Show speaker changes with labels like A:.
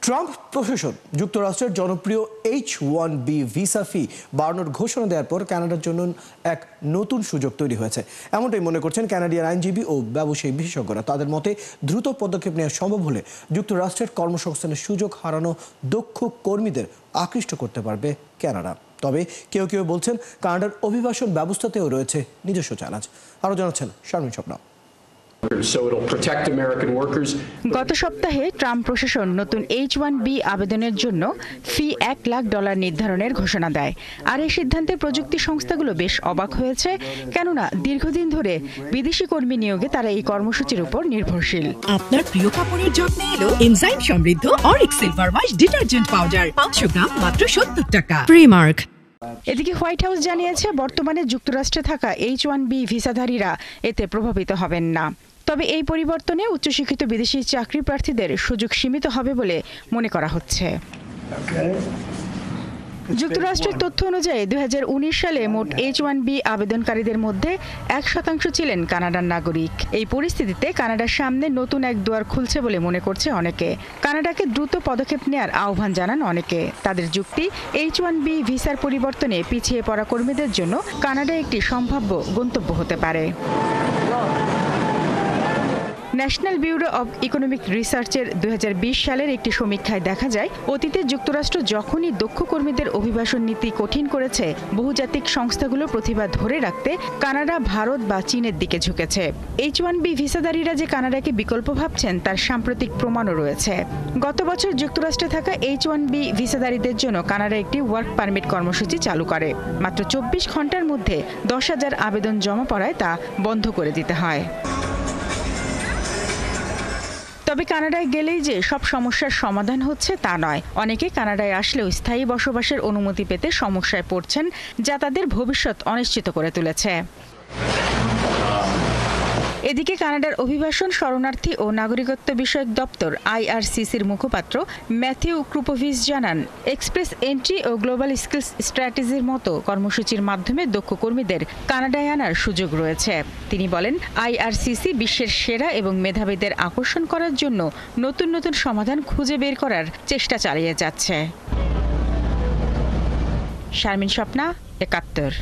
A: Trump প্রশাসন যুক্তরাষ্ট্রের জনপ্রিয় H-1B ভিসা ফি বাড়ানোর ঘোষণা দেওয়ার পর কানাডার জন্য এক নতুন সুযোগ তৈরি হয়েছে, এমনটাই মনে করছেন কানাডিয়ান আইনজীবী ও ব্যবসায়ী বিশেষজ্ঞরা। তাদের মতে দ্রুত পদক্ষেপ নেওয়া সম্ভব হলে যুক্তরাষ্ট্রের কর্মসংস্থানের সুযোগ হারানো দক্ষ কর্মীদের আকৃষ্ট করতে পারবে কানাডা। তবে কেউ কেউ বলছেন কানাডার অভিবাসন ব্যবস্থাতেও রয়েছে নিজস্ব চ্যালেঞ্জ। আরও জানাচ্ছেন শারমিন স্বপ্না।
B: গত সপ্তাহে ট্রাম্প প্রশাসন নতুন H-1B আবেদনের জন্য ফি $1 লাখ নির্ধারণের ঘোষণা দেয়। আর এই সিদ্ধান্তে প্রযুক্তি সংস্থাগুলো বেশ অবাক হয়েছে, কেননা দীর্ঘদিন ধরে বিদেশি কর্মী নিয়োগে তারা এই কর্মসূচির উপর নির্ভরশীল।
C: আপনার প্রিয় কাপড়ের যত্নে এলো এনজাইম সমৃদ্ধ Arik silver wash detergent powder 500 গ্রাম মাত্র 70 টাকা। প্রিমার্ক।
B: এদিকে হোয়াইট হাউস জানিয়েছে বর্তমানে যুক্তরাষ্ট্রে থাকা H-1B ভিসাধারীরা এতে প্রভাবিত হবেন না। তবে এই পরিবর্তনে উচ্চশিক্ষিত বিদেশি চাকরি প্রার্থীদের সুযোগ সীমিত হবে বলে মনে করা হচ্ছে। যুক্তরাষ্ট্রের তথ্য অনুযায়ী 2019 সালে মোট H-1B আবেদনকারীদের মধ্যে 1% ছিলেন কানাডার নাগরিক। এই পরিস্থিতিতে কানাডার সামনে নতুন এক দুয়ার খুলছে বলে মনে করছে অনেকে। কানাডাকে দ্রুত পদক্ষেপ নেওয়ার আহ্বান জানান অনেকে। তাদের যুক্তি, H-1B ভিসার পরিবর্তনে পিছিয়ে পড়া কর্মীদের জন্য কানাডা একটি সম্ভাব্য গন্তব্য হতে পারে। ন্যাশনাল ব্যুরো অব ইকোনমিক রিসার্চের 2020 সালের একটি সমীক্ষায় দেখা যায়, অতীতে যুক্তরাষ্ট্র যখনই দক্ষ কর্মীদের অভিবাসন নীতি কঠিন করেছে, বহুজাতিক সংস্থাগুলো প্রতিভা ধরে রাখতে কানাডা, ভারত বা চীনের দিকে ঝুঁকেছে। H-1B ভিসাধারীরা যে কানাডাকে বিকল্প ভাবছেন তার সাম্প্রতিক প্রমাণও রয়েছে। গত বছর যুক্তরাষ্ট্রে থাকা H-1B ভিসাধারীদের জন্য কানাডা একটি ওয়ার্ক পারমিট কর্মসূচি চালু করে। মাত্র 24 ঘন্টার মধ্যে 10,000 আবেদন জমা পড়ায় তা বন্ধ করে দিতে হয়। তবে কানাডায় গেলেই যে সব সমস্যার সমাধান হচ্ছে তা নয়। অনেকে কানাডায় আসলেও স্থায়ী বসবাসের অনুমতি পেতে সমস্যায় পড়ছেন, যা তাদের ভবিষ্যৎ অনিশ্চিত করে তুলেছে। এদিকে কানাডার অভিবাসন, শরণার্থী ও নাগরিকত্ব বিষয়ক দপ্তর IRCCর মুখপাত্র ম্যাথিউ ক্রুপোভিচ জানান, এক্সপ্রেস এন্ট্রি ও গ্লোবাল স্কিলস স্ট্র্যাটেজির মতো কর্মসূচির মাধ্যমে দক্ষ কর্মীদের কানাডায় আনার সুযোগ রয়েছে। তিনি বলেন, IRCC বিশ্বের সেরা এবং মেধাবীদের আকর্ষণ করার জন্য নতুন নতুন সমাধান খুঁজে বের করার চেষ্টা চালিয়ে যাচ্ছে। শারমিন স্বপ্না, 71।